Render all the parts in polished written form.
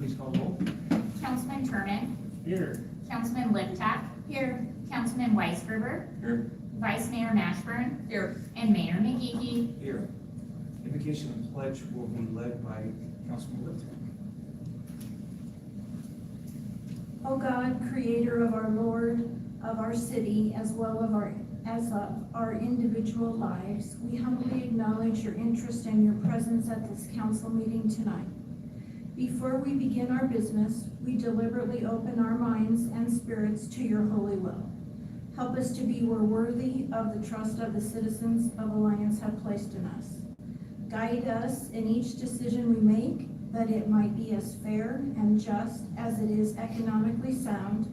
please call the roll. Councilman Turman. Here. Councilman Liptak. Here. Councilman Weisgerber. Here. Vice Mayor Mashburn. Here. And Mayor McGee. Here. Invocation and pledge will be led by Councilman Lipton. O God, creator of our Lord, of our city, as well as of our individual lives, we humbly acknowledge your interest and your presence at this council meeting tonight. Before we begin our business, we deliberately open our minds and spirits to your holy will. Help us to be worthy of the trust of the citizens of Alliance have placed in us. Guide us in each decision we make, that it might be as fair and just as it is economically sound,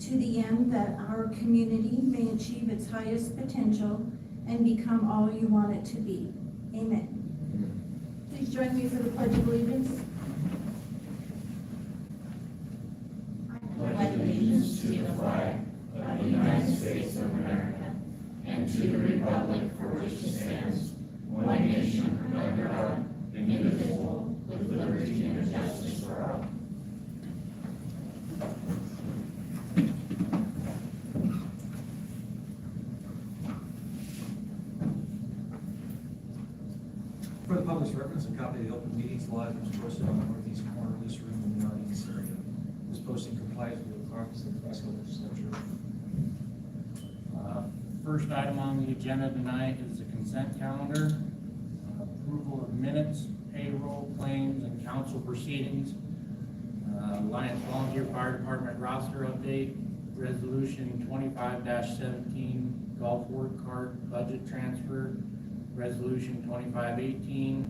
to the end that our community may achieve its highest potential and become all you want it to be. Amen. Please join me for the Pledge of Allegiance. I pledge allegiance to the flag of the United States of America and to the republic for which it stands, one nation under God, indivisible, with liberty and justice for all. For the public's reference, a copy of the open meetings law was posted on the northeast corner of this room in the audience area. This posting complies with the requirements of the Nebraska legislature. First item on the agenda tonight is the consent calendar. Approval of minutes, payroll, claims, and council proceedings. Alliance Volunteer Fire Department roster update, resolution 25-17, golf work cart budget transfer, resolution 2518,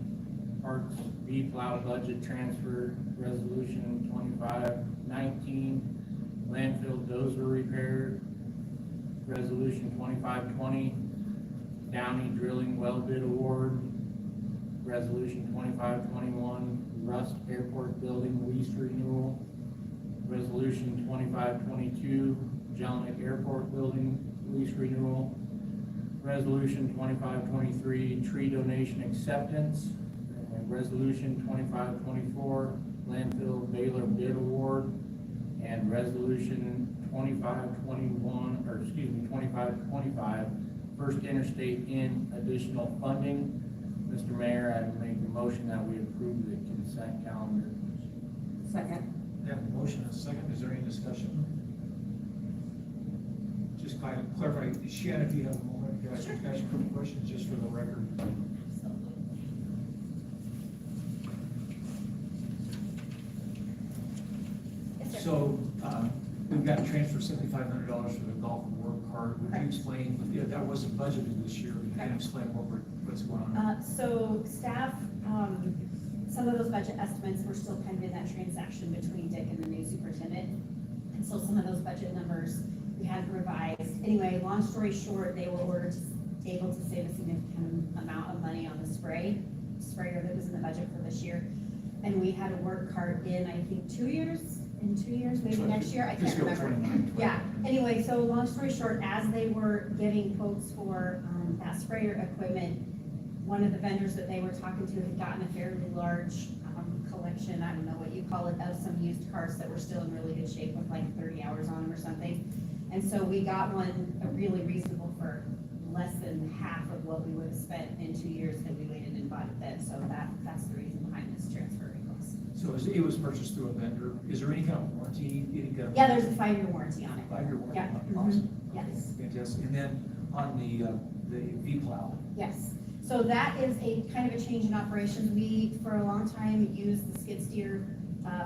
parks V-plow budget transfer, resolution 2519, landfill dozer repair, resolution 2520, Downey drilling well bid award, resolution 2521, Rust Airport building lease renewal, resolution 2522, Jellinek Airport building lease renewal, resolution 2523, tree donation acceptance, and resolution 2524, landfill Baylor bid award, and resolution 2525, First Interstate in additional funding. Mr. Mayor, I make a motion that we approve the consent calendar. Second. We have a motion and a second. Is there any discussion? Just kind of clarify, Shannon, if you have a moment, guys, you guys have quick questions just for the record. So, we've got to transfer $7,500 for the golf work cart. Would you explain, that wasn't budgeted this year, you can explain what's going on? So staff, some of those budget estimates were still kind of in that transaction between Dick and the new superintendent. And so some of those budget numbers we hadn't revised. Anyway, long story short, they were able to save a significant amount of money on the sprayer that was in the budget for this year. And we had a work cart in, I think, 2 years, maybe next year, I can't remember. Yeah, anyway, so long story short, as they were getting quotes for that sprayer equipment, one of the vendors that they were talking to had gotten a fairly large collection, I don't know what you call it, of some used carts that were still in really good shape with like 30 hours on them or something. And so we got one really reasonable for less than half of what we would have spent in 2 years had we waited and bought it then. So that's the reason behind this transfer request. So it was purchased through a vendor. Is there any kind of warranty? Yeah, there's a 5-year warranty on it. 5-year warranty? Yeah. Awesome. Yes. Fantastic. And then on the V-plow. Yes. So that is a kind of a change in operations. We, for a long time, used the skid steer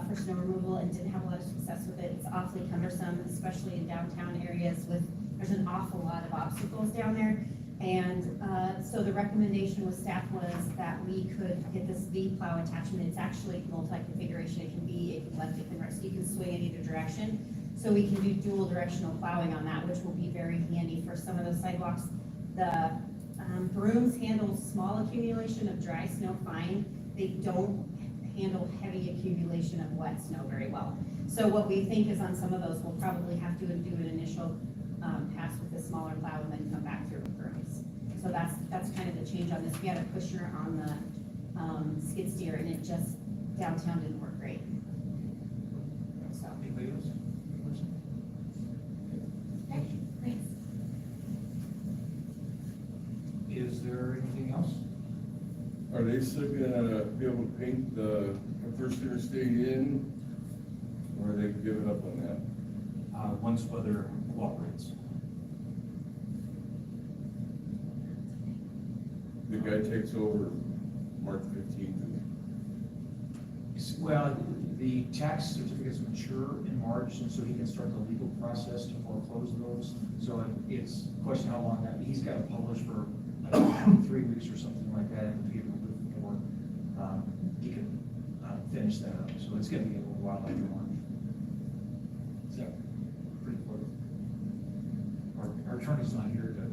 for snow removal and didn't have a lot of success with it. It's awfully cumbersome, especially in downtown areas there's an awful lot of obstacles down there. And so the recommendation with staff was that we could get this V-plow attachment. It's actually multi-configuration. It can be left, it can right, so you can swing in either direction. So we can do dual directional plowing on that, which will be very handy for some of those sidewalks. The brooms handle small accumulation of dry snow fine. They don't handle heavy accumulation of wet snow very well. So what we think is on some of those, we'll probably have to do an initial pass with the smaller plow and then come back through with brooms. So that's kind of the change on this. We had a pusher on the skid steer and it just downtown didn't work great. they still gonna be able to paint the First Interstate in, or are they giving up on that? Once weather cooperates. The guy takes over March 15th. Well, the tax certificates mature in March, and so he can start the legal process to foreclose those. So it's a question how long that, he's got to publish for, I don't know, 3 weeks or something like that, and people before he can finish that up. So it's gonna be a little while after March. So, pretty close. Our attorney's not here to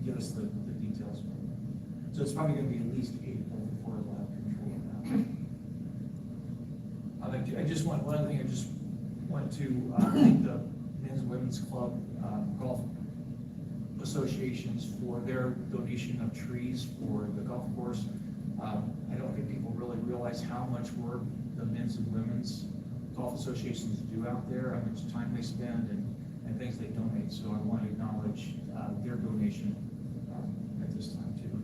give us the details. So it's probably gonna be at least April before we'll have control of that. I just want, one other thing, I just want to thank the men's and women's club golf associations for their donation of trees for the golf course. I don't think people really realize how much work the men's and women's golf associations do out there, how much time they spend and things they donate. So I want to acknowledge their donation at this time too.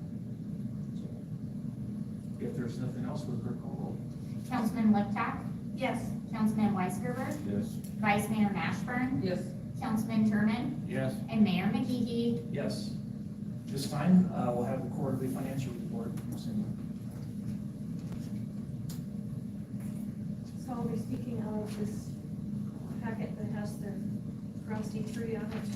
So, if there's nothing else, we'll call roll. Councilman Liptak, Yes. Councilman Weisgerber, Yes. Vice Mayor Mashburn, Yes. Councilman Turman, Yes. and Mayor McGee. Yes. This time, we'll have the quarterly financial report. So I'll be speaking out of this packet that has the frosty tree on it.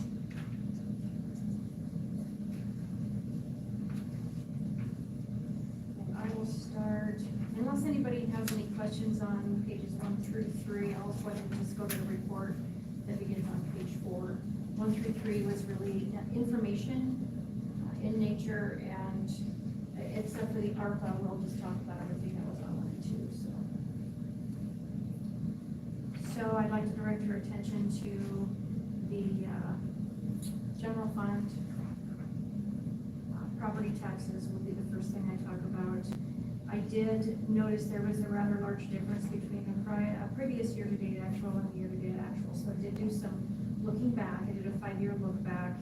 And I will start, unless anybody has any questions on pages 1 through 3, I'll go ahead and just go to the report that begins on page 4. 1 through 3 was really information in nature, and except for the ARPA, we'll just talk about everything that was on 1 and 2, so. So I'd like to direct your attention to the general fund. Property taxes will be the first thing I talk about. I did notice there was a rather large difference between the previous year-to-date actual and the year-to-date actual. So I did do some looking back. I did a 5-year look back.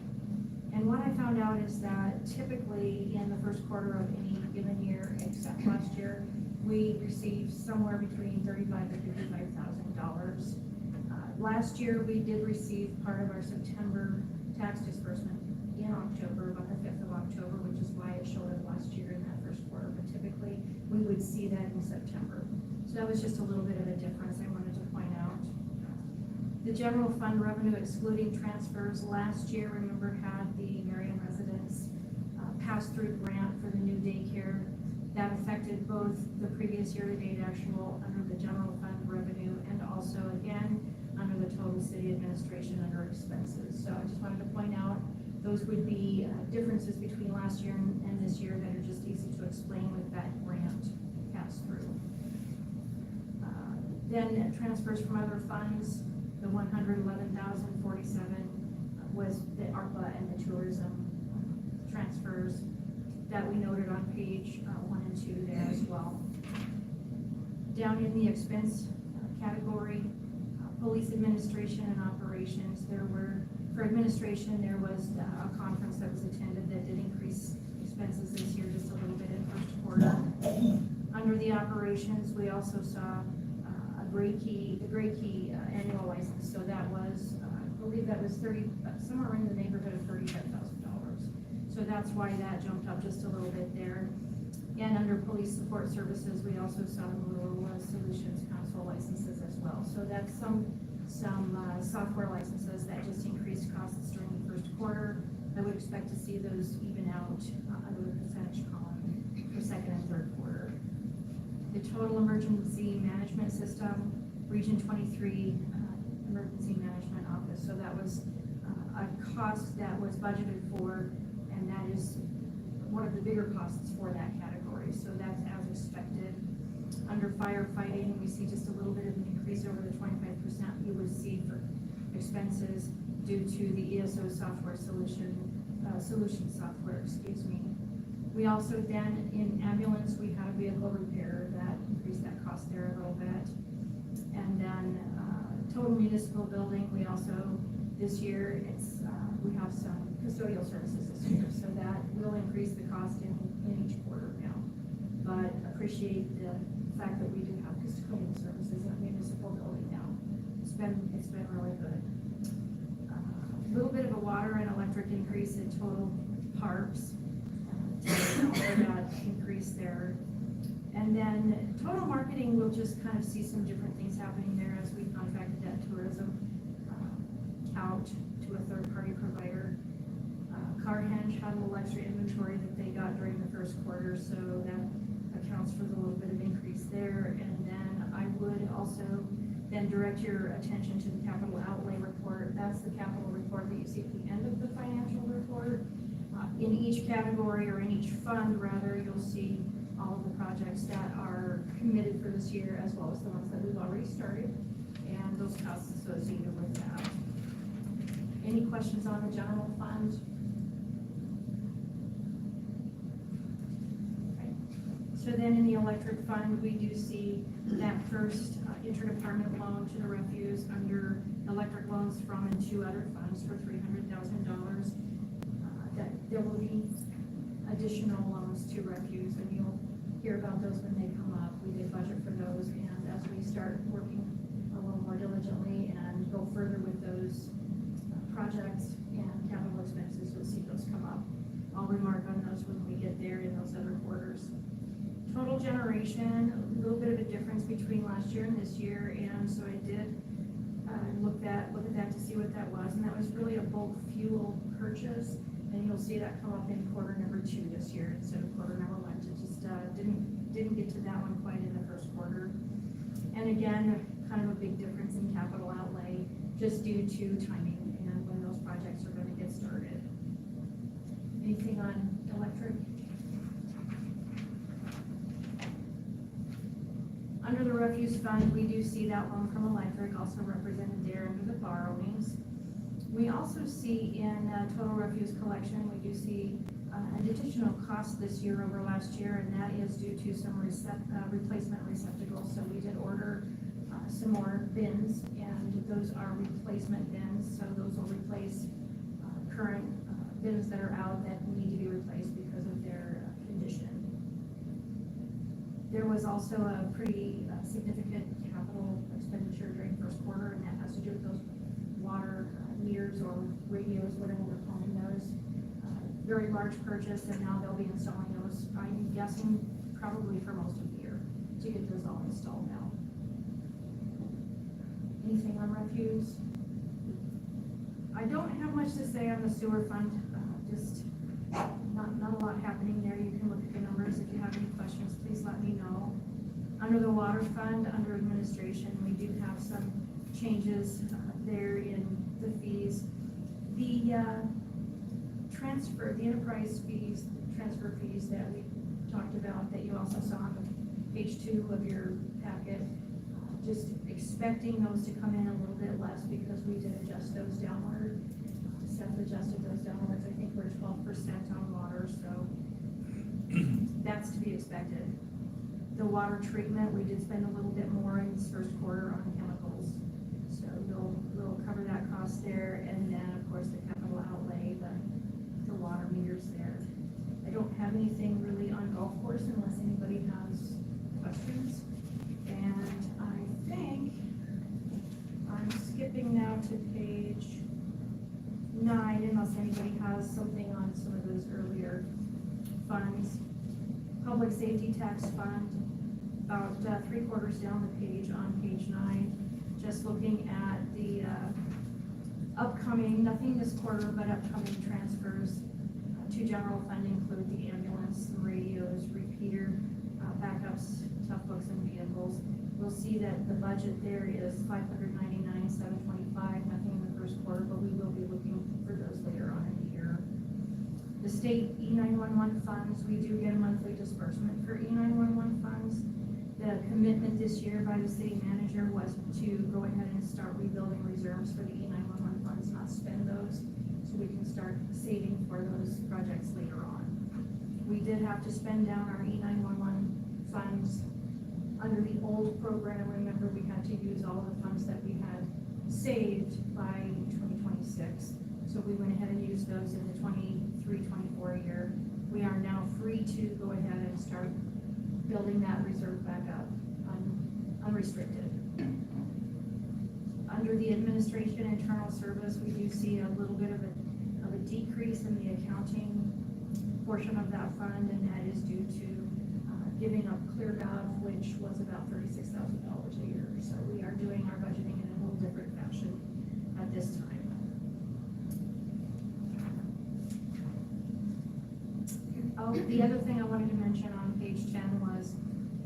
And what I found out is that typically in the first quarter of any given year, except last year, we received somewhere between $35,000 to $55,000. Last year, we did receive part of our September tax disbursement in October, about the 5th of October, which is why it showed up last year in that first quarter. But typically, we would see that in September. So that was just a little bit of a difference I wanted to point out. The general fund revenue excluding transfers last year, remember, had the Marion residents pass-through grant for the new daycare. That affected both the previous year-to-date actual under the general fund revenue and also, again, under the total city administration under expenses. So I just wanted to point out those would be differences between last year and this year that are just easy to explain with that grant pass-through. Then transfers from other funds, the $111,047 was the ARPA and the tourism transfers that we noted on page 1 and 2 there as well. Down in the expense category, police administration and operations, for administration, there was a conference that was attended that did increase expenses this year just a little bit in first quarter. Under the operations, we also saw the Gray Key annual license, so that was, I believe that was somewhere in the neighborhood of $35,000. So that's why that jumped up just a little bit there. And under police support services, we also saw Motorola Solutions console licenses as well. So that's some software licenses that just increased costs during the first quarter. I would expect to see those even out under the percentage column for second and third quarter. The total emergency management system, Region 23 Emergency Management Office. So that was a cost that was budgeted for, and that is one of the bigger costs for that category. So that's as expected. Under firefighting, we see just a little bit of an increase over the 25% you would see for expenses due to the ESO software solution software, excuse me. We also then, in ambulance, we had a vehicle repair that increased that cost there a little bit. And then total municipal building, we also, this year, we have some custodial services this year, so that will increase the cost in each quarter now. but appreciate the fact that we do have custodial services in a municipal building now. It's been really good. A little bit of a water and electric increase in total parks. Also got increase there. And then total marketing, we'll just kind of see some different things happening there as we contracted that tourism out to a third-party provider. Carhenge had a little extra inventory that they got during the first quarter, so that accounts for the little bit of increase there. And then I would also then direct your attention to the capital outlay report. That's the capital report that you see at the end of the financial report. In each category, or in each fund rather, you'll see all of the projects that are committed for this year, as well as the ones that we've already started, and those costs associated with that. Any questions on the general fund? Okay. So then in the electric fund, we do see that first interdepartment loan to the refuse under electric loans from and to other funds for $300,000. That there will be additional loans to refuse, and you'll hear about those when they come up. We did budget for those, and as we start working a little more diligently and go further with those projects and capital expenses, you'll see those come up. I'll remark on those when we get there in those other quarters. Total generation, a little bit of a difference between last year and this year, and so I did look at that to see what that was, and that was really a bulk fuel purchase. And you'll see that come up in quarter number 2 this year instead of quarter number 1. It just didn't get to that one quite in the first quarter. And again, kind of a big difference in capital outlay just due to timing and when those projects are going to get started. Anything on electric? Under the refuse fund, we do see that loan from electric also represented there under the borrowings. We also see in total refuse collection, we do see an additional cost this year over last year, and that is due to some replacement receptacles. So we did order some more bins, and those are replacement bins. So those will replace current bins that are out that need to be replaced because of their condition. There was also a pretty significant capital expenditure during first quarter, and that has to do with those water meters or radios, whatever we're calling those. Very large purchase, and now they'll be installing those, I'm guessing, probably for most of the year to get those all installed now. Anything on refuse? I don't have much to say on the sewer fund, just not a lot happening there. You can look at the numbers. If you have any questions, please let me know. Under the water fund, under administration, we do have some changes there in the fees. The the enterprise fees, transfer fees that we talked about, that you also saw on page 2 of your packet, just expecting those to come in a little bit less because we did adjust those downward. Seth adjusted those downwards. I think we're 12% on water, so that's to be expected. The water treatment, we did spend a little bit more in this first quarter on chemicals. So we'll cover that cost there, and then of course the capital outlay, the water meters there. I don't have anything really on golf course unless anybody has questions. And I think I'm skipping now to page 9 unless anybody has something on some of those earlier funds. Public safety tax fund, about 3/4 down the page on page 9. Just looking at the upcoming, nothing this quarter, but upcoming transfers to general fund include the ambulance, some radios, repeater, backups, tough books, and vehicles. We'll see that the budget there is $599,725, nothing in the first quarter, but we will be looking for those later on in the year. The state E911 funds, we do get a monthly disbursement for E911 funds. The commitment this year by the city manager was to go ahead and start rebuilding reserves for the E911 funds, not spend those, so we can start saving for those projects later on. We did have to spend down our E911 funds under the old program. Remember, we had to use all of the funds that we had saved by 2026. So we went ahead and used those in the 23-24 year. We are now free to go ahead and start building that reserve back up unrestricted. Under the administration internal service, we do see a little bit of a decrease in the accounting portion of that fund, and that is due to giving up ClearGov, which was about $36,000 a year. So we are doing our budgeting in a little different fashion at this time. Oh, the other thing I wanted to mention on page 10 was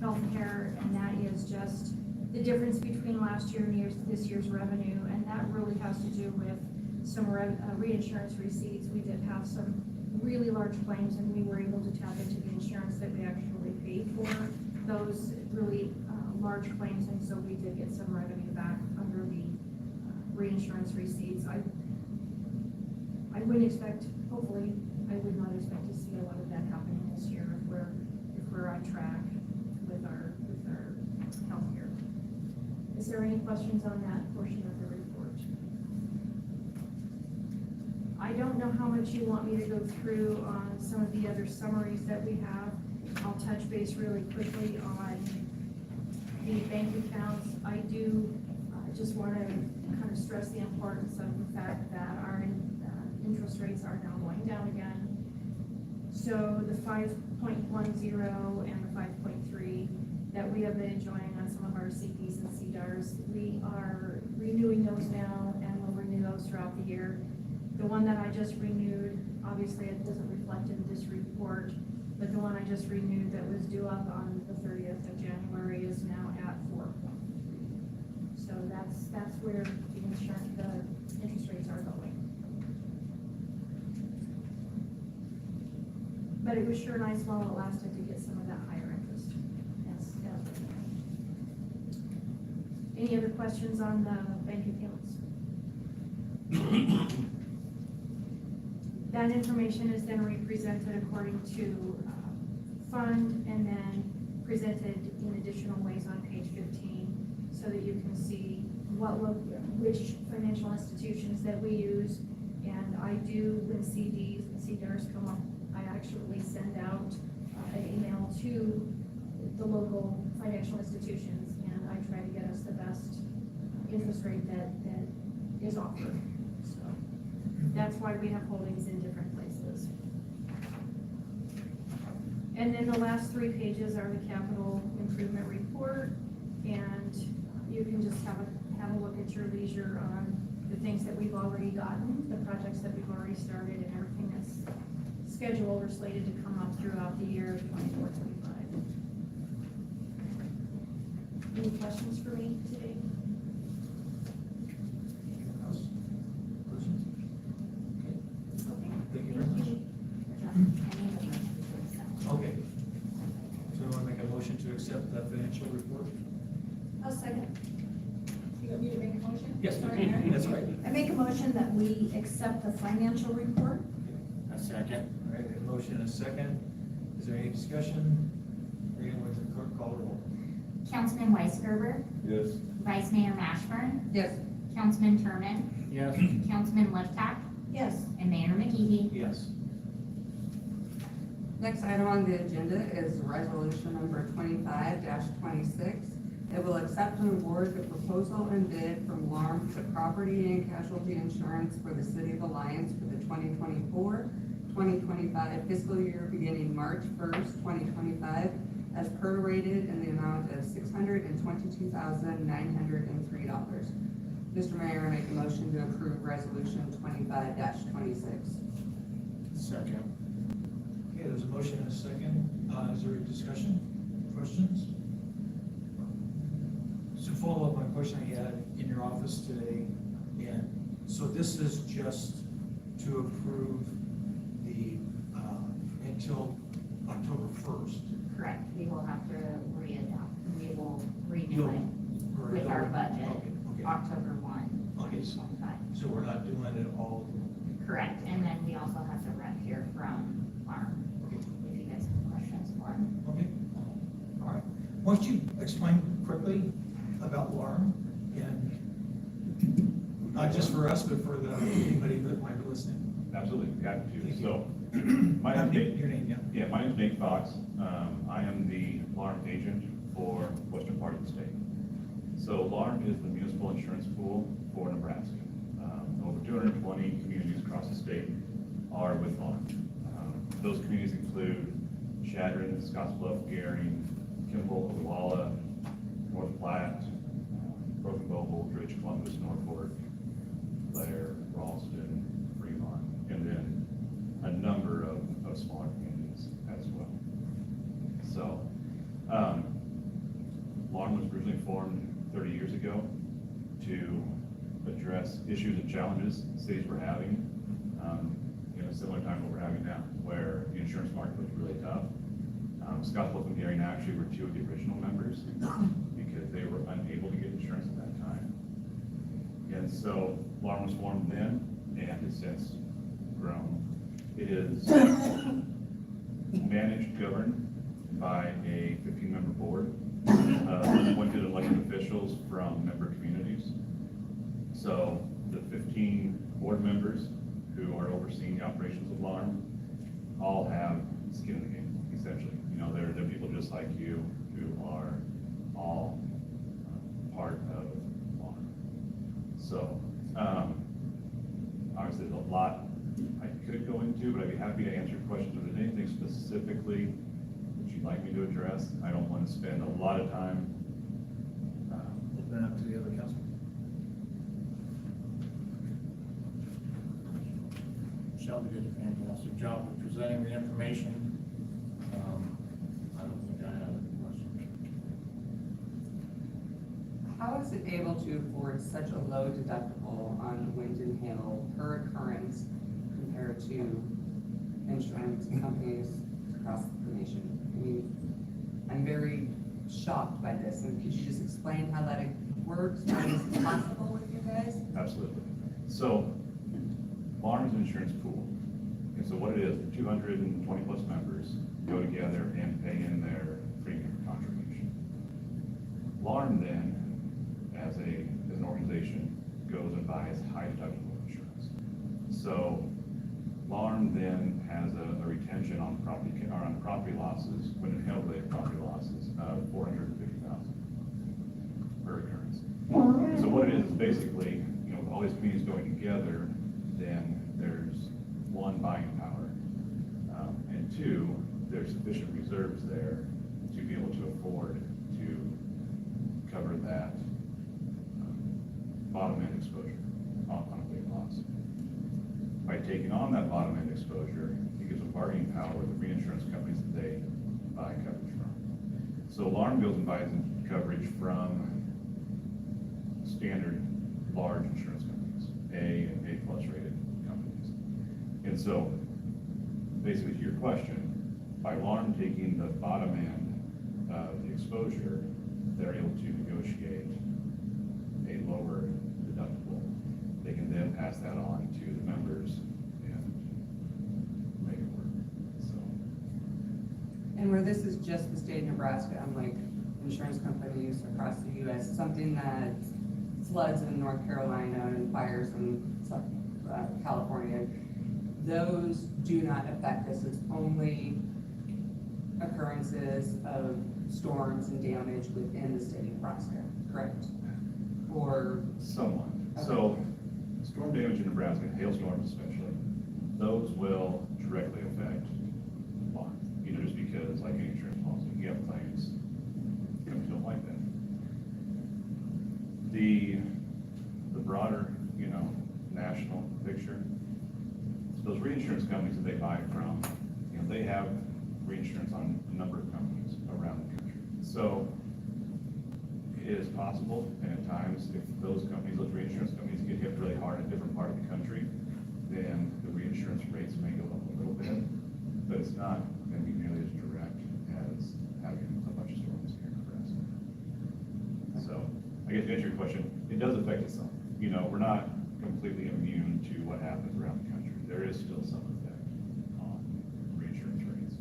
healthcare, and that is just the difference between last year and this year's revenue, and that really has to do with some reinsurance receipts. We did have some really large claims, and we were able to tap into the insurance that we actually paid for those really large claims, and so we did get some revenue back under the reinsurance receipts. I wouldn't expect, hopefully, I would not expect to see a lot of that happening this year if we're on track with our healthcare. Is there any questions on that portion of the report? I don't know how much you want me to go through on some of the other summaries that we have. I'll touch base really quickly on the bank accounts. I do just want to kind of stress the importance of the fact that our interest rates are now going down again. So the 5.10 and the 5.3 that we have been enjoying on some of our CPs and CDARs, we are renewing those now, and we'll renew those throughout the year. The one that I just renewed, obviously it doesn't reflect in this report, but the one I just renewed that was due up on the 30th of January is now at 4.3. So that's where the interest rates are going. But it was sure nice while it lasted to get some of that higher interest. Yes. Any other questions on the bank accounts? That information is then represented according to fund, and then presented in additional ways on page 15, so that you can see which financial institutions that we use. And I do, when CDs and CDRs come up, I actually send out an email to the local financial institutions, and I try to get us the best interest rate that is offered. So that's why we have holdings in different places. And then the last 3 pages are the capital improvement report, and you can just have a look at your leisure on the things that we've already gotten, the projects that we've already started, and everything that's scheduled or slated to come up throughout the year of 24-25. Any questions for me today? Questions? Okay. Thank you very much. Okay. So I want to make a motion to accept the financial report? I'll second. You want me to make a motion? Yes, Sorry, Mayor. that's right. I make a motion that we accept the financial report. A second. All right, a motion and a second. Is there any discussion? Again, with the clerk call the roll. Councilman Weisgerber, Yes. Vice Mayor Mashburn, Yes. Councilman Turman, Yes. Councilman Liftock, Yes. and Mayor McGee. Yes. Next item on the agenda is resolution number 25-26. It will accept and award the proposal and bid from LARM for property and casualty insurance for the City of Alliance for the 2024-2025 fiscal year beginning March 1st, 2025, as prorated in the amount of $622,903. Mr. Mayor, I make a motion to approve resolution 25-26. Second. Okay, there's a motion and a second. Is there a discussion? Questions? So follow up on a question I had in your office today. And so this is just to approve the, until October 1st. Correct, we will have to we will renew You'll- it with our budget, Okay. October 1, Okay, 2025. so we're not doing it all. Correct, and then we also have the rep here from Farm, Okay. if you guys have questions for him. Okay. All right. Why don't you explain quickly about LARM, and not just for us, but for anybody that might be listening? Absolutely, happy to. Thank you. So, my name's Nate. Your name, yeah. Yeah, my name's Nate Fox. I am the LARM agent for western part of the state. So LARM is the municipal insurance pool for Nebraska. Over 220 communities across the state are with LARM. Those communities include Chadron, Scottsbluff, Gary, Kimball, Walla, North Platte, Broken Bow, Holdridge, Columbus, Norfolk, Blair, Ralston, Fremont, and then a number of smaller communities as well. So, LARM was originally formed 30 years ago to address issues and challenges cities were having in a similar time what we're having now, where the insurance market was really tough. Scottsbluff and Gary actually were two of the original members because they were unable to get insurance at that time. And so LARM was formed then and has since grown. It is managed, governed by a 15-member board, appointed elected officials from member communities. So the 15 board members who are overseeing the operations of LARM all have skin in the game, essentially. You know, they're people just like you who are all part of LARM. So, obviously there's a lot I could go into, but I'd be happy to answer questions. If there's anything specifically that you'd like me to address, I don't want to spend a lot of time. Open it up to the other council. Shelby did a fantastic job of presenting the information. I don't think I have any questions. How is it able to afford such a low deductible on wind and hail per occurrence compared to insurance companies across the nation? I mean, I'm very shocked by this, and could you just explain how that works? How is it possible with you guys? Absolutely. So, LARM is an insurance pool. And so what it is, 220 plus members go together and pay in their premium contribution. LARM then, as an organization, goes and buys high deductible insurance. So LARM then has a retention on property losses, wind and hail related property losses of $450,000 per occurrence. So what it is basically, you know, with all these communities going together, then there's one buying power, and two, there's sufficient reserves there to be able to afford to cover that bottom end exposure on a big loss. By taking on that bottom end exposure, it gives them bargaining power with the reinsurance companies that they buy coverage from. So LARM goes and buys coverage from standard large insurance companies, A and A plus rated companies. And so, basically to your question, by LARM taking the bottom end of the exposure, they're able to negotiate a lower deductible. They can then pass that on to the members and make it work, so. And where this is just the state of Nebraska, unlike insurance companies across the U.S., something that floods in North Carolina and fires in California, those do not affect us. It's only occurrences of storms and damage within the state of Nebraska, correct? Or Somewhat. Okay. So, storm damage in Nebraska, hailstorms especially, those will directly affect LARM. You know, just because, like any insurance policy, you have claims, companies don't like that. The broader, you know, national picture, those reinsurance companies that they buy from, you know, they have reinsurance on a number of companies around the country. So it is possible, and at times, if those companies, those reinsurance companies get hit really hard in a different part of the country, then the reinsurance rates may go up a little bit, but it's not going to be nearly as direct as having a bunch of storms here in Nebraska. So, I guess to answer your question, it does affect us some. You know, we're not completely immune to what happens around the country. There is still some effect on reinsurance rates.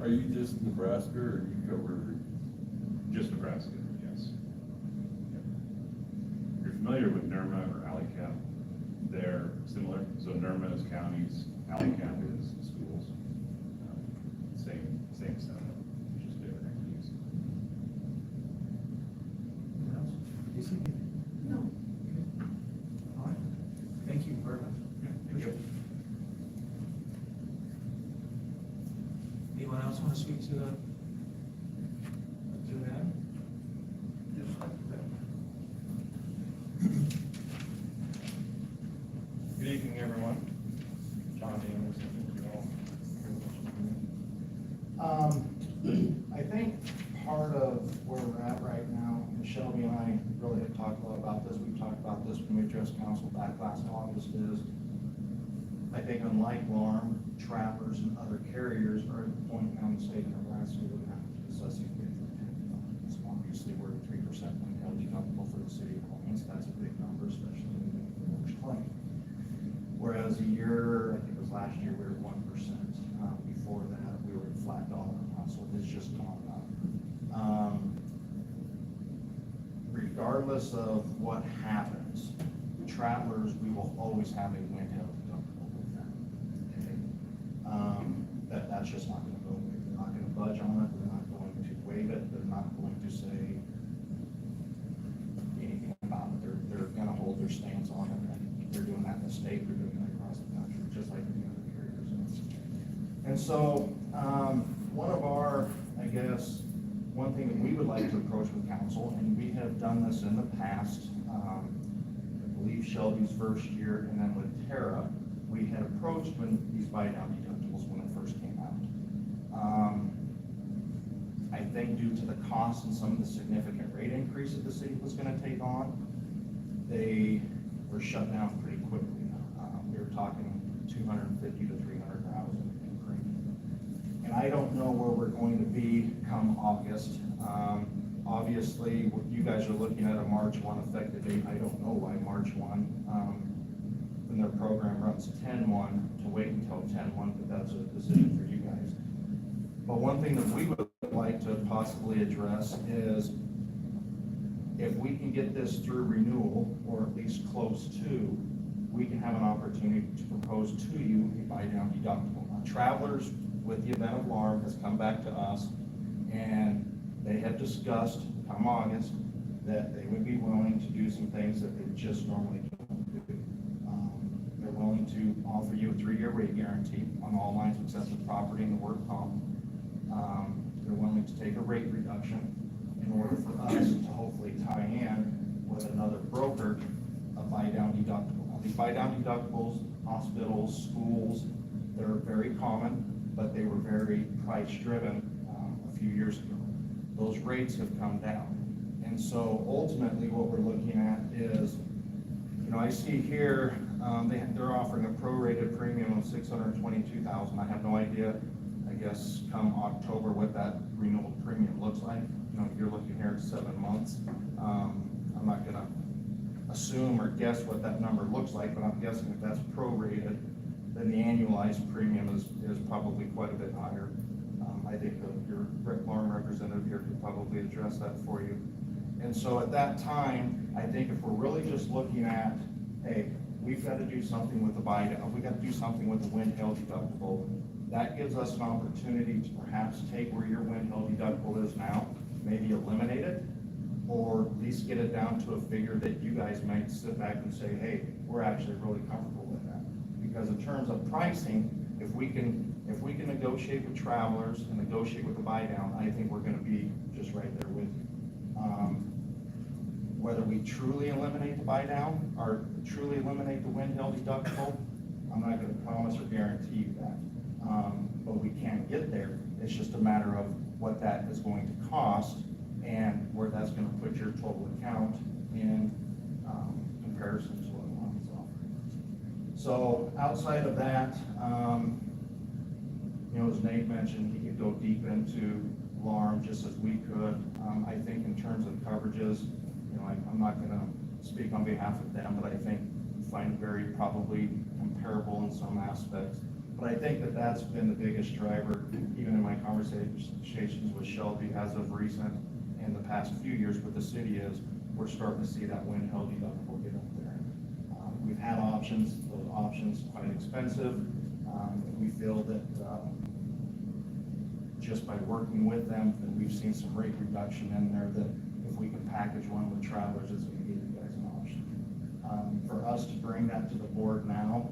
Are you just Nebraska, or you cover? Just Nebraska, yes. If you're familiar with NERMA or alley cap, they're similar. So NERMA is counties, alley cap is schools. Same setup, just different entities. Anyone else? Casey? No. All right. Thank you very much. Thank you. Anyone else want to speak to that? Good evening, everyone. John Daniels, I think you all I think part of where we're at right now, and Shelby and I really have talked a lot about this, we've talked about this when we addressed council back last August, is I think unlike LARM, trappers and other carriers are at the point now in the state of Nebraska, we're gonna have to be assessing it for 10 funds. Obviously, we're at 3% wind deductible for the city of Columbus, that's a big number, especially when we make the worst claim. Whereas a year, I think it was last year, we were at 1%. Before that, we were at flat dollar, so it's just gone up. Regardless of what happens, travelers, we will always have a wind hail deductible with them. Okay? That's just not gonna go away. They're not gonna budge on it, they're not going to waive it, they're not going to say anything about it. They're gonna hold their stance on it, and they're doing that in the state, they're doing it across the country, just like any other carriers. And so, one of our, I guess, one thing that we would like to approach with council, and we have done this in the past, I believe Shelby's first year, and then with Tara, we had approached when these buy-down deductibles when it first came out. I think due to the cost and some of the significant rate increase that the city was gonna take on, they were shut down pretty quickly. We were talking 250 to 300,000 in premium. And I don't know where we're going to be come August. Obviously, you guys are looking at a March 1 effective date. I don't know why March 1, when their program runs 10/1, to wait until 10/1, but that's a decision for you guys. But one thing that we would like to possibly address is if we can get this through renewal, or at least close to, we can have an opportunity to propose to you a buy-down deductible. Now, Travelers, with the event of LARM, has come back to us, and they have discussed, come August, that they would be willing to do some things that they just normally don't do. They're willing to offer you a 3-year rate guarantee on all lines except the property and the work comp. They're willing to take a rate reduction in order for us to hopefully tie in with another broker, a buy-down deductible. Now, these buy-down deductibles, hospitals, schools, they're very common, but they were very price-driven a few years ago. Those rates have come down. And so ultimately what we're looking at is, I see here, they're offering a prorated premium of $622,000. I have no idea, I guess, come October, what that renewal premium looks like. You're looking here at 7 months. I'm not gonna assume or guess what that number looks like, but I'm guessing if that's prorated, then the annualized premium is probably quite a bit higher. I think your LARM representative here could probably address that for you. And so at that time, I think if we're really just looking at, hey, we've got to do something with the buy-down, we've got to do something with the wind hail deductible, that gives us an opportunity to perhaps take where your wind hail deductible is now, maybe eliminate it, or at least get it down to a figure that you guys might sit back and say, hey, we're actually really comfortable with that. Because in terms of pricing, if we can negotiate with Travelers and negotiate with the buy-down, I think we're gonna be just right there with you. Whether we truly eliminate the buy-down or truly eliminate the wind hail deductible, I'm not gonna promise or guarantee you that. But we can get there. It's just a matter of what that is going to cost and where that's gonna put your total account in comparison to what one is offering. So outside of that, as Nate mentioned, he could go deep into LARM just as we could. I think in terms of coverages, I'm not gonna speak on behalf of them, but I think find it very probably comparable in some aspects. But I think that that's been the biggest driver, even in my conversations with Shelby as of recent and the past few years with the city, is we're starting to see that windhill deductible get up there. We've had options, those options quite expensive. We feel that, just by working with them, that we've seen some rate reduction in there, that if we can package one with Travelers, it's gonna give you guys an option. For us to bring that to the board now,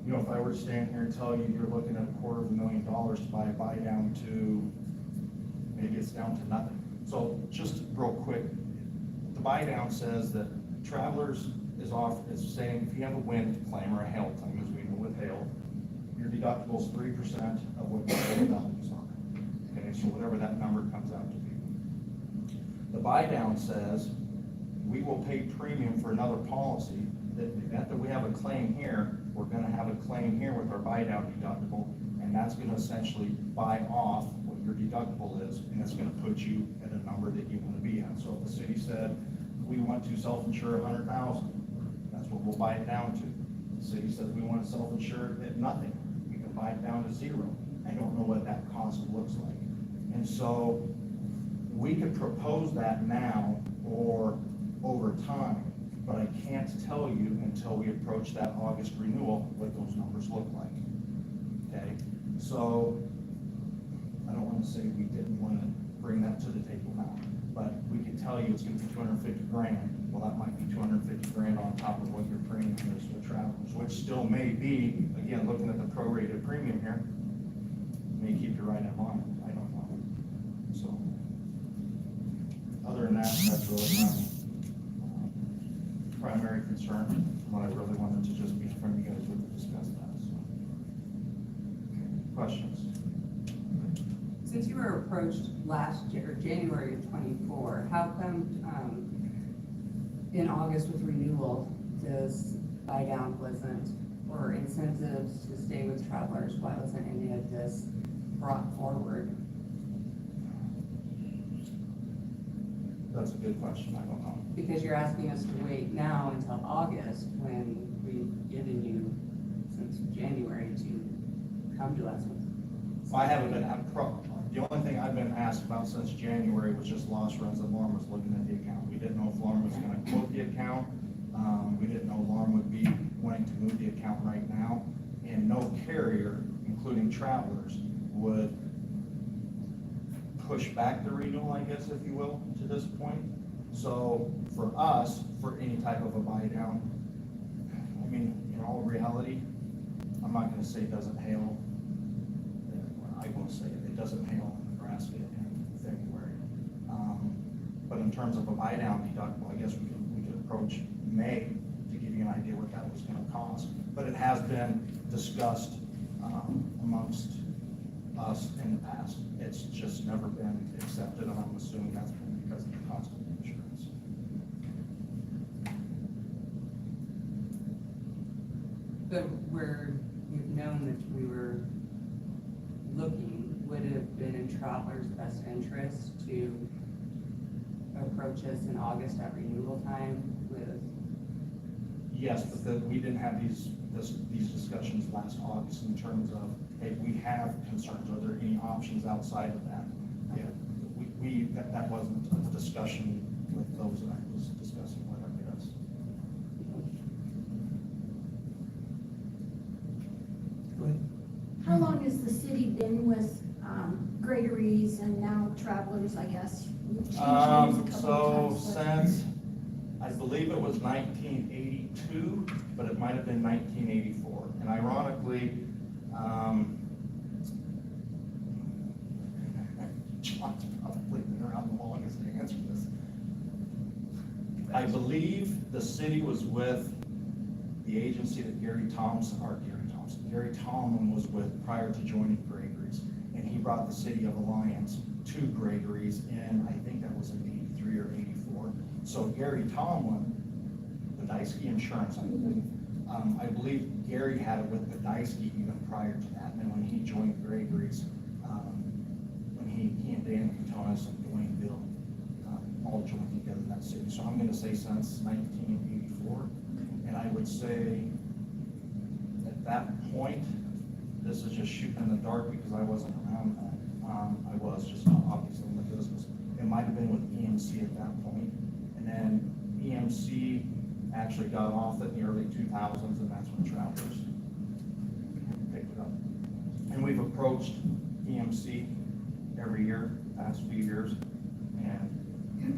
you know, if I were to stand here and tell you you're looking at $250,000 to buy a buy down to, maybe it's down to nothing. So just real quick, the buy down says that Travelers is saying if you have a wind claim or a hail claim, as we know with hail, your deductible is 3% of what your total values are. Okay, so whatever that number comes out to be. The buy down says we will pay premium for another policy that in the event that we have a claim here, we're gonna have a claim here with our buy down deductible, and that's gonna essentially buy off what your deductible is, and it's gonna put you at a number that you wanna be at. So if the city said, we want to self-insure 100,000, that's what we'll buy it down to. The city says we want to self-insure at nothing, we can buy it down to zero. I don't know what that cost looks like. And so we could propose that now or over time, but I can't tell you until we approach that August renewal what those numbers look like. Okay, so I don't want to say we didn't want to bring that to the table now, but we can tell you it's going to be 250 grand. Well, that might be 250 grand on top of what your premium is with Travelers, which still may be, again, looking at the prorated premium here, may keep you right in line. I don't know. So, other than that, that's really my primary concern. What I really wanted to just be in front of you guys with to discuss that. So. Questions? Since you were approached last year, January of '24, how come, in August with renewal, this buy down wasn't, or incentives to stay with Travelers, why wasn't any of this brought forward? That's a good question, I don't know. Because you're asking us to wait now until August, when we've given you since January to come to us with. I haven't been, the only thing I've been asked about since January was just loss runs that Lauren was looking at the account. We didn't know if Lauren was gonna quote the account. We didn't know Lauren would be wanting to move the account right now. And no carrier, including Travelers, would push back the renewal, I guess, if you will, to this point. So for us, for any type of a buy down, I mean, in all reality, I'm not gonna say it doesn't hail. I will say it doesn't hail in Nebraska in February. But in terms of a buy down deductible, I guess we could approach May to give you an idea what that was gonna cost. But it has been discussed, amongst us in the past. It's just never been accepted, and I'm assuming that's been because of the cost of insurance. But where you've known that we were looking, would it have been in Travelers' best interest to approach us in August at renewal time with? Yes, but we didn't have these discussions last August in terms of, hey, we have concerns, are there any options outside of that? Yeah, that wasn't a discussion with those that I was discussing with, I guess. Go ahead. How long has the city been with Gregory's and now Travelers, I guess? You've changed names a couple So of times, but- since, I believe it was 1982, but it might have been 1984. And ironically, John's probably been around the longest to answer this. I believe the city was with the agency that Gary Tomlin was with prior to joining Gregory's. And he brought the city of Alliance to Gregory's in, I think that was in '83 or '84. So Gary Tomlin, Gdański Insurance, I believe Gary had it with Gdański even prior to that. And when he joined Gregory's, when he and Dan Katonis and Dwayne Bill all joined together in that city. So I'm gonna say since 1984. And I would say at that point, this is just shooting in the dark because I wasn't around then. I was just obviously in the business. It might have been with EMC at that point, And then EMC actually got off in the early 2000s, and that's when Travelers picked it up. And we've approached EMC every year, past few years, and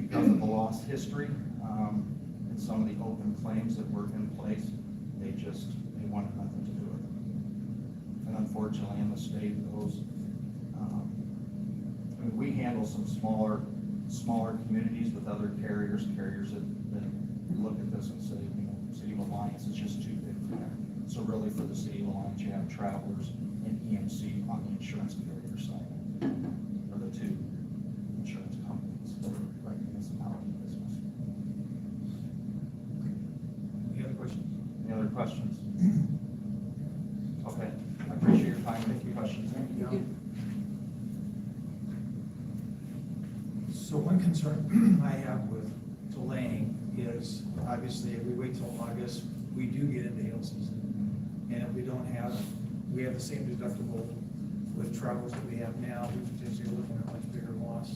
because of the lost history, and some of the open claims that were in place, they wanted nothing to do with it. And unfortunately, in the state, those, I mean, we handle some smaller communities with other carriers that look at this and say, you know, City of Alliance is just too big for that. So really, for the City of Alliance, you have Travelers and EMC on the insurance carrier side, are the two insurance companies that are like municipality business. Any other questions? Any other questions? Okay, I appreciate your time. Thank you. Questions? Thank you. So one concern I have with delaying is, obviously, if we wait till August, we do get into hail season. And if we don't have, we have the same deductible with Travelers that we have now, we potentially are looking at a much bigger loss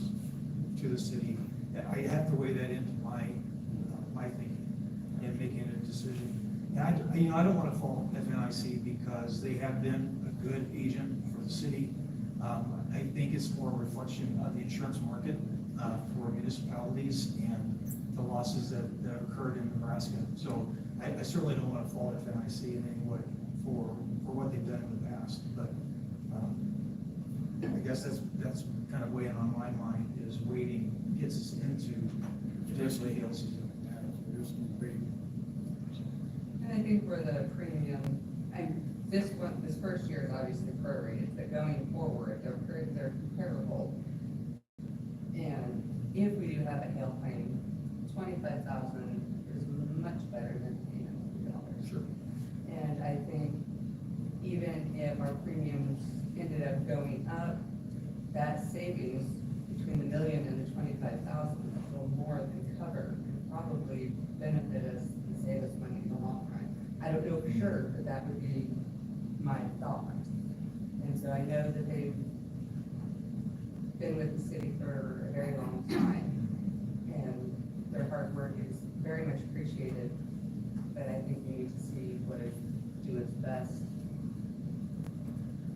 to the city. And I have to weigh that into my thinking in making a decision. And I don't want to fault FNIC because they have been a good agent for the city. I think it's more a reflection of the insurance market for municipalities and the losses that occurred in Nebraska. So I certainly don't want to fault FNIC in any way for what they've done in the past. But I guess that's kind of weighing on my mind, is waiting gets us into potentially hail season. And I think for the premium, this first year is obviously prorated, but going forward, they're comparable. And if we do have a hail claim, 25,000 is much better than paying $100. Sure. And I think even if our premiums ended up going up, that savings between the million and the 25,000 will more than cover and probably benefit us and save us money in the long run. I don't know for sure, but that would be my thought. And so I know that they've been with the city for a very long time, and their hard work is very much appreciated, but I think we need to see what it do its best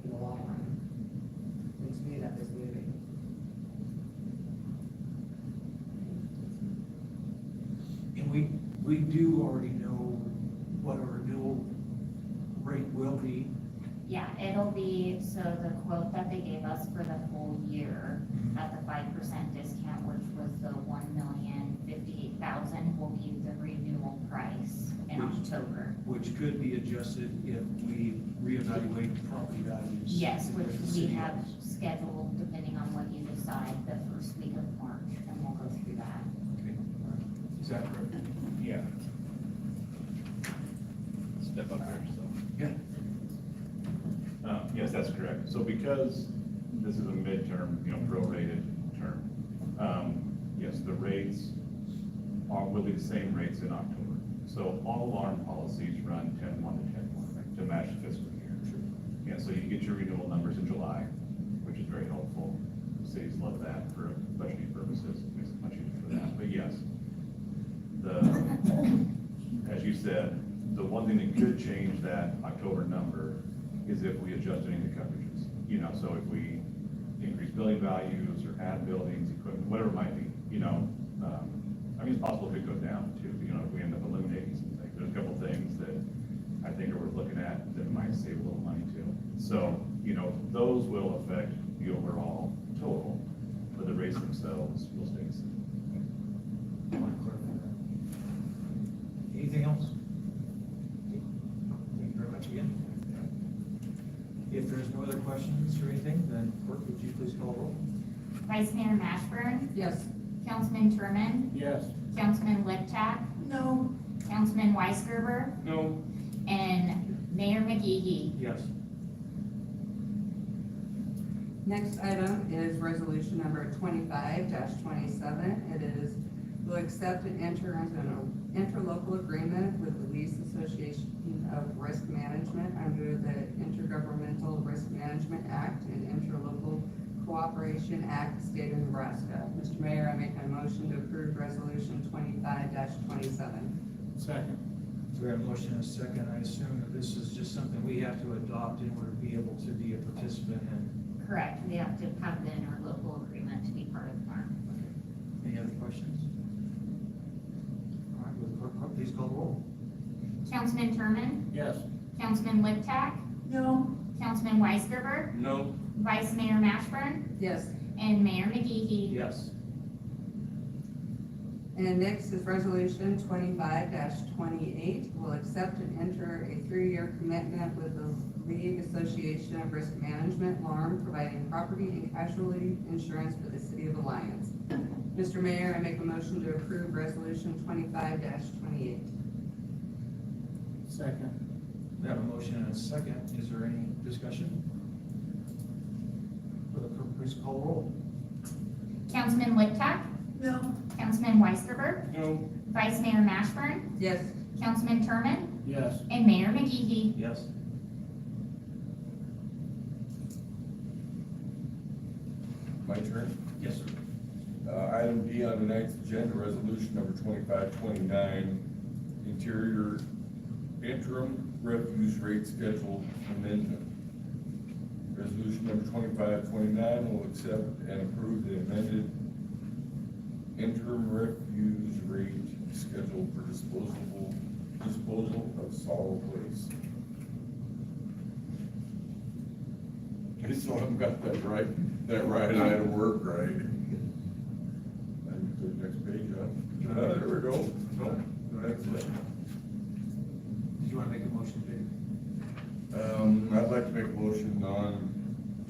in the long run. And to me, that is moving. And we do already know what our renewal rate will be. Yeah, it'll be, so the quote that they gave us for the whole year at the 5% discount, which was the $1,058,000, will be the renewal price in October. Which could be adjusted if we reevaluate property values. Yes, which with the we city. have scheduled depending on what you decide the first week of March, and we'll go through that. Okay, all right. Is that correct? Yeah. Step up there, so. Yeah. Yes, that's correct. So because this is a midterm, prorated term, yes, the rates will be the same rates in October. So all alarm policies run 10/1 to 10/1 to match the fiscal year. Yeah, so you get your renewal numbers in July, which is very helpful. Cities love that for budgeting purposes. It makes it much easier for that. But yes, as you said, the one thing that could change that October number is if we adjust any of the coverages. So if we increase building values or add buildings, equipment, whatever it might be, it's possible it could go down too, if we end up eliminating some things. There's a couple things that I think are worth looking at that might save a little money too. So, those will affect the overall total, but the rates themselves will stay the same. I want to clarify that. Anything else? Thank you very much again. If there's no other questions or anything, then clerk, would you please call roll? Vice Mayor Mashburn, Yes. Councilman Turman, Yes. Councilman Liptak, No. Councilman Weisgerber, No. and Mayor McGee. Yes. Next item is resolution number 25-27. It is, will accept and enter into an interlocal agreement with the Lease Association of Risk Management under the Intergovernmental Risk Management Act and Interlocal Cooperation Act, State of Nebraska. Mr. Mayor, I make a motion to approve resolution 25-27. Second. So we have a motion and a second. I assume that this is just something we have to adopt in order to be able to be a participant in. Correct, we have to have the interlocal agreement to be part of the farm. Any other questions? All right, will the clerk please call the roll? Councilman Turman, Yes. Councilman Liptak, No, Councilman Weisgerber, No, Vice Mayor Mashburn, Yes. and Mayor McGehee. Yes. And next is resolution 25-28. Will accept and enter a 3-year commitment with the League Association of Risk Management, LARM, providing property and casualty insurance for the city of Alliance. Mr. Mayor, I make a motion to approve resolution 25-28. Second. We have a motion and a second. Is there any discussion? Will the clerk please call the roll? Councilman Liptak, no, Councilman Weisgerber, no, Vice Mayor Mashburn, Yes. Councilman Turman, Yes. and Mayor McGehee. Yes. my turn. Yes, sir. Item D on tonight's agenda, resolution number 2529, interior interim refuse rate schedule amendment. Resolution number 2529 will accept and approve the amended interim refuse rate schedule for disposal of solid waste. I still haven't got that right item work right. And the next page, there we go. No, next one. Did you want to make a motion, Dave? I'd like to make a motion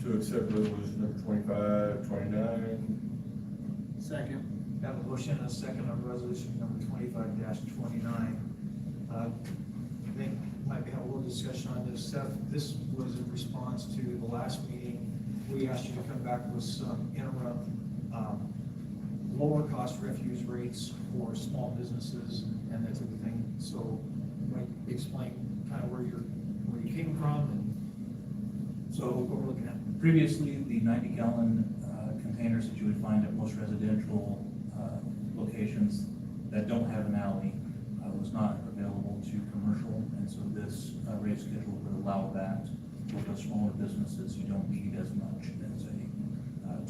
to accept resolution number 2529. Second. We have a motion and a second on resolution number 25-29. I think might be a little discussion on this. Seth, this was in response to the last meeting. We asked you to come back with some interim, lower cost refuse rates for small businesses and that type of thing. So you might explain kind of where you came from and So what we're looking at. previously, the 90-gallon containers that you would find at most residential locations that don't have an alley was not available to commercial, and so this rate schedule would allow that. With the smaller businesses, you don't need as much as a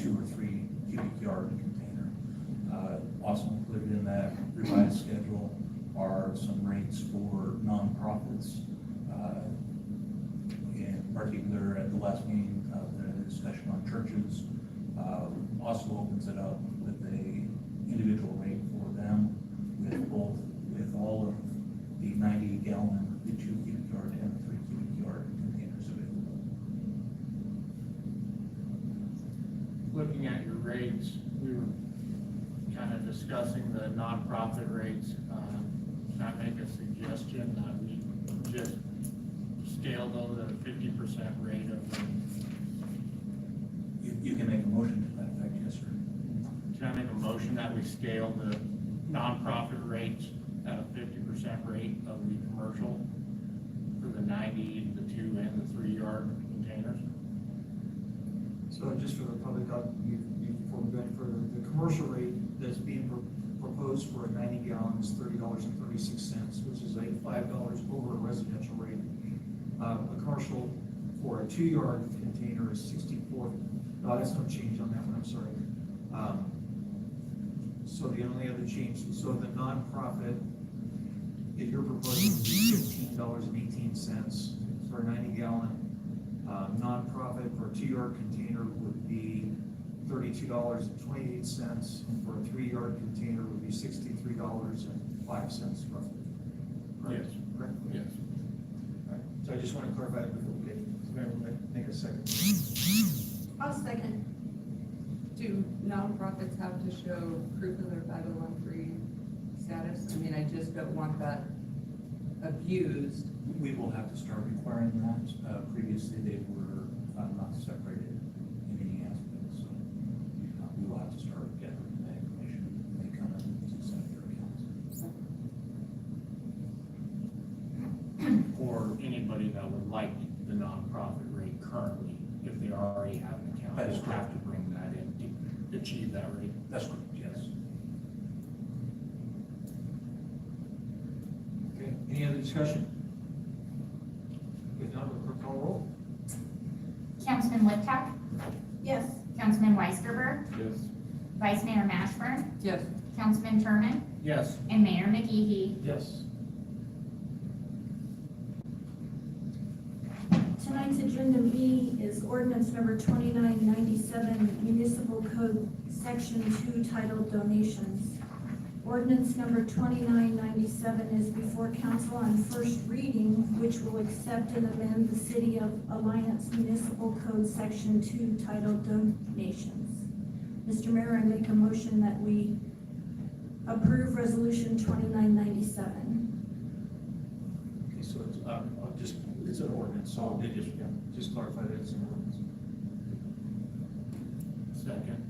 2 or 3 cubic yard container. Also included in that revised schedule are some rates for nonprofits. In particular, at the last meeting, the discussion on churches also opens it up with a individual rate for them with all of the 90-gallon, the 2 cubic yard and the 3 cubic yard containers available. Looking at your rates, we were kind of discussing the nonprofit rates. Can I make a suggestion that we just scale those at a 50% rate of, You can make a motion to that effect, yes, sir. can I make a motion that we scale the nonprofit rates at a 50% rate of the commercial for the 90, the 2 and the 3 yard containers? So just for the public, before we go any further, the commercial rate that's being proposed for a 90 gallon is $30.36, which is $5 over a residential rate. A commercial for a 2 yard container is 64. No, that's no change on that one, I'm sorry. So the only other change, so the nonprofit, if you're proposing would be $15.18 for a 90 gallon. Nonprofit for a 2 yard container would be $32.28, and for a 3 yard container would be $63.05 roughly. Yes. Correct? Yes. All right. So I just want to clarify that before we make a second. I'll second. Do nonprofits have to show proof of their 501(c)(3) status? I mean, I just don't want that abused. We will have to start requiring that. Previously, they were not separated in any aspect, so we will have to start gathering that information when they come in to set up their accounts. Or anybody that would like the nonprofit rate currently, if they already have an account, That is just have to bring that in to achieve that rate. That's correct, yes. Any other discussion? If not, we'll clerk call roll. Councilman Liptak, Yes. Councilman Weisterberg, Yes. Vice Mayor Mashburn, Yes. Councilman Turman, Yes. and Mayor McGehee. Yes. Tonight's agenda B is ordinance number 2997, municipal code section 2 titled donations. Ordinance number 2997 is before council on first reading, which will accept and amend the City of Alliance Municipal Code section 2 titled donations. Mr. Mayor, I make a motion that we approve resolution 2997. Okay, so it's, I'll just, it's an ordinance, so they just clarify that it's an ordinance. Second.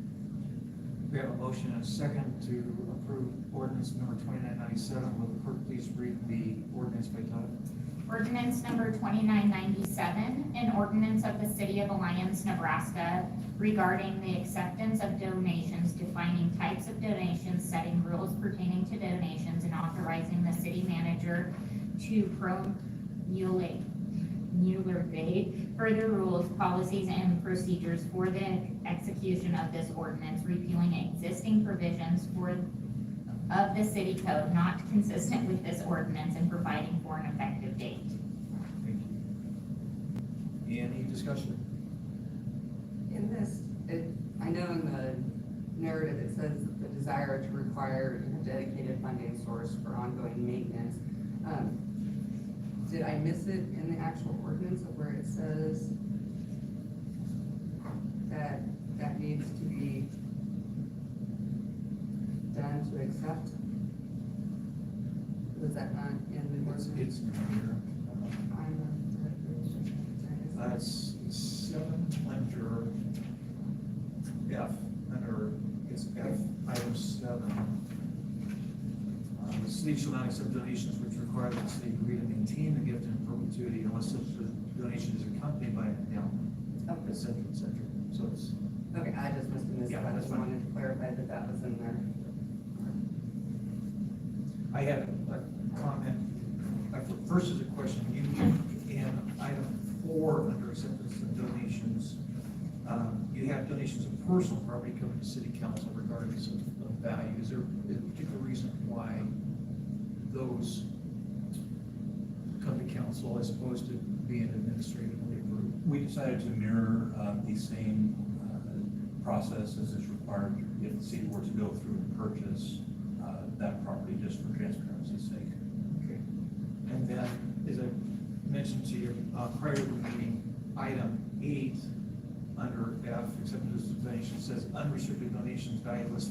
We have a motion and a second to approve ordinance number 2997. Will the clerk please read the ordinance by title? Ordinance number 2997, an ordinance of the City of Alliance, Nebraska regarding the acceptance of donations, defining types of donations, setting rules pertaining to donations, and authorizing the city manager to promulgate further rules, policies, and procedures for the execution of this ordinance, repealing existing provisions of the city code not consistent with this ordinance, and providing for an effective date. Thank you. Any discussion? In this, I know in the narrative, it says the desire to require a dedicated funding source for ongoing maintenance. Did I miss it in the actual ordinance of where it says that that needs to be done to accept? Was that not in the It's ordinance? here. I'm That's 7 under F, it's F, item 7. The city shall not accept donations which require that the city agree to maintain the gift in perpetuity unless such a donation is accompanied by an endowment, et cetera, et cetera. So it's, Okay, I just must have missed Yeah, that. I that's just fine. wanted to clarify that that was in there. I had a comment, first is a question, you, in item 4, under acceptance of donations, you have donations of personal property coming to city council regardless of value. Is there a particular reason why those come to council as opposed to being administratively approved? We decided to mirror the same process as is required if the city were to go through and purchase that property, just for transparency's sake. Okay. And then, as I mentioned to you prior to the meeting, item 8 under F, acceptance of donations, says unrestricted donations valued less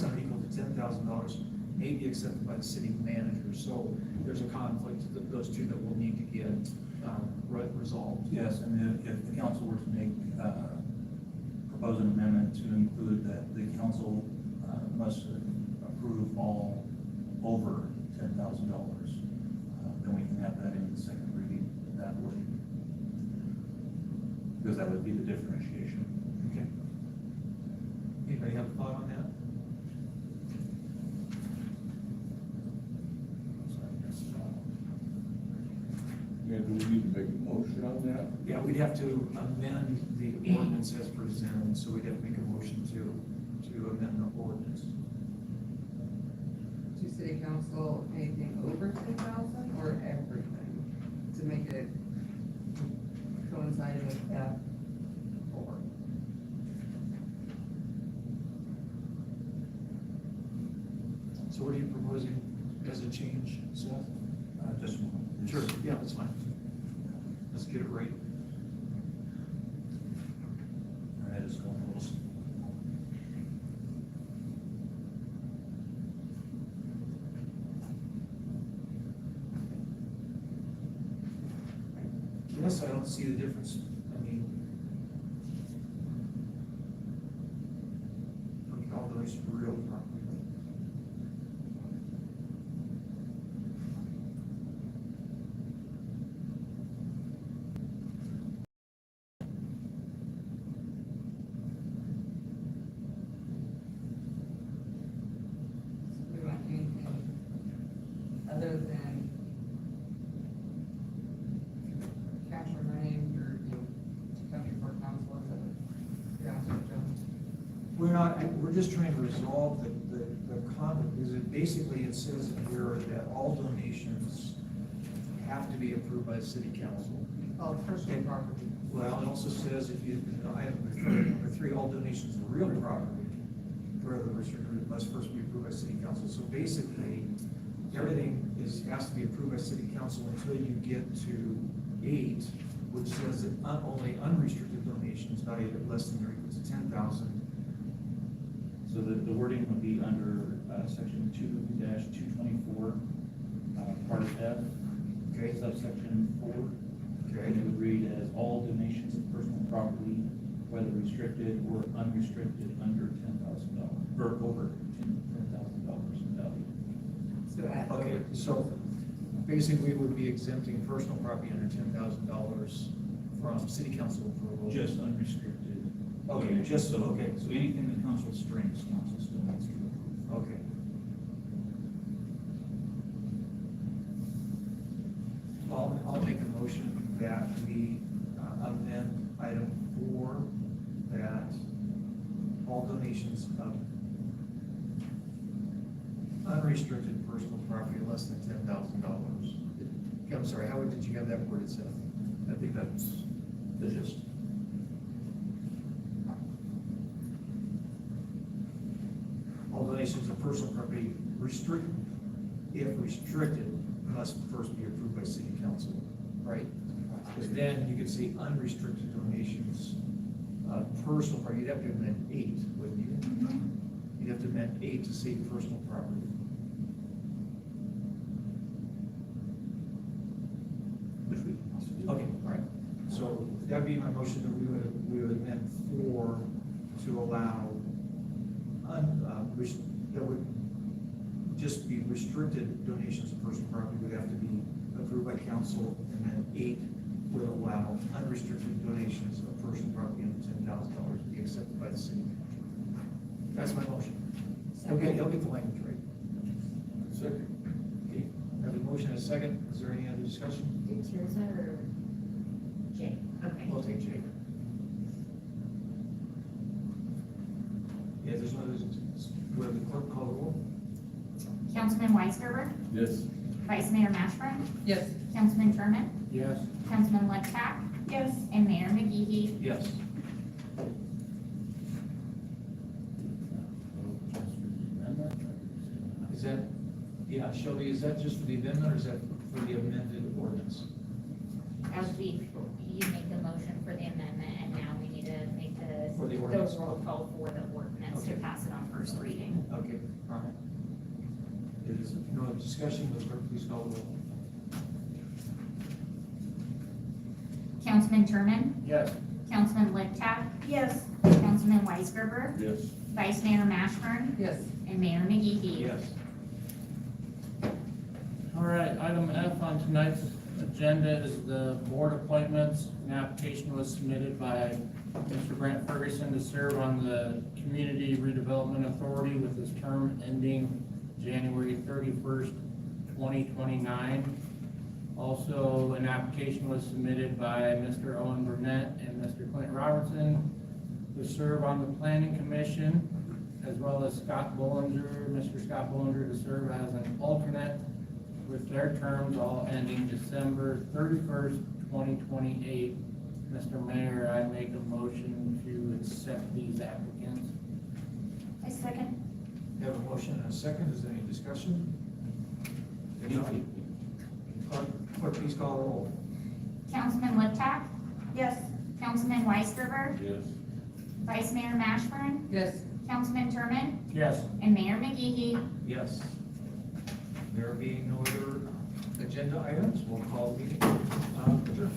than or equal to $10,000 may be accepted by the city manager. So there's a conflict of those two that will need to get resolved. Yes, and if the council were to make, propose an amendment to include that the council must approve all over $10,000, then we can have that in the second reading that way. Because that would be the differentiation. Okay. Anybody have a thought on that? Yeah, do we need to make a motion on that? Yeah, we'd have to amend the ordinance as presented, so we'd have to make a motion to amend the ordinance. To city council, anything over 10,000 or everything? To make it coincide with F4. So what are you proposing as a change, Seth? Just one. Sure, yeah, that's fine. Let's get it right. All right, it's going a little. Yes, I don't see the difference. I mean, all those real property. We want anything other than we're just trying to resolve the conflict, because it says in here that all donations have to be approved by the city council. Oh, personal property. Well, it also says if you, number three, all donations of real property, where the restricted must first be approved by city council. So basically, everything has to be approved by city council until you get to 8, which says that only unrestricted donations valued at less than or equal to 10,000. So the wording would be under section 2-224, part F, Okay. subsection 4. Okay. And it would read as all donations of personal property, whether restricted or unrestricted, under $10,000, or over $10,000 in value. So add. Okay, so basically, we would be exempting personal property under $10,000 from city council approval. Just unrestricted. Okay, just, So, okay, so anything that comes with strings, council still needs to approve. okay. I'll make a motion that we amend item 4, that all donations of unrestricted personal property less than $10,000. I'm sorry, how did you have that worded, Seth? I think that's the gist. All donations of personal property if restricted, must first be approved by city council, right? Because then you could say unrestricted donations of personal property, you'd have to amend 8, wouldn't you? You'd have to amend 8 to say personal property. Which we can also do. Okay, all right. So that'd be my motion, that we would amend 4 to allow, that would just be restricted donations of personal property would have to be approved by council, and then 8 would allow unrestricted donations of personal property under $10,000 to be accepted by the city. That's my motion. Okay, he'll get the language right. Second. Okay, I have a motion and a second. Is there any other discussion? Did Tirza or Jay? Okay. We'll take Jake. Yeah, there's no other, will the clerk call the roll? Councilman Weisgerber, Yes. Vice Mayor Mashburn, Yes. Councilman Sherman, Yes. Councilman Ledpack, Yes. and Mayor McGehee. Yes. Is that, yeah, Shelby, is that just for the amendment, or is that for the amended ordinance? That would be, you make the motion for the amendment, and now we need to make For the the ordinance. roll call for the ordinance to Okay. pass it on first reading. Okay, all right. If there's no other discussion, will the clerk please call the roll? Councilman Sherman, Yes. Councilman Ledpack, Yes. Councilman Weisgerber, Yes. Vice Mayor Mashburn, Yes. and Mayor McGehee. Yes. All right, item F on tonight's agenda is the board appointments. An application was submitted by Mr. Brent Ferguson to serve on the Community Redevelopment Authority with his term ending January 31st, 2029. Also, an application was submitted by Mr. Owen Burnett and Mr. Clint Robertson to serve on the Planning Commission, as well as Scott Bollinger, Mr. Scott Bollinger to serve as an alternate, with their terms all ending December 31st, 2028. Mr. Mayor, I make a motion to accept these applicants. I second. We have a motion and a second. Is there any discussion? If not, clerk, please call the roll. Councilman Ledpack, Yes. Councilman Weisgerber, Yes. Vice Mayor Mashburn, Yes. Councilman Sherman, Yes. and Mayor McGehee. Yes. There being no other agenda items, we'll call the meeting adjourned.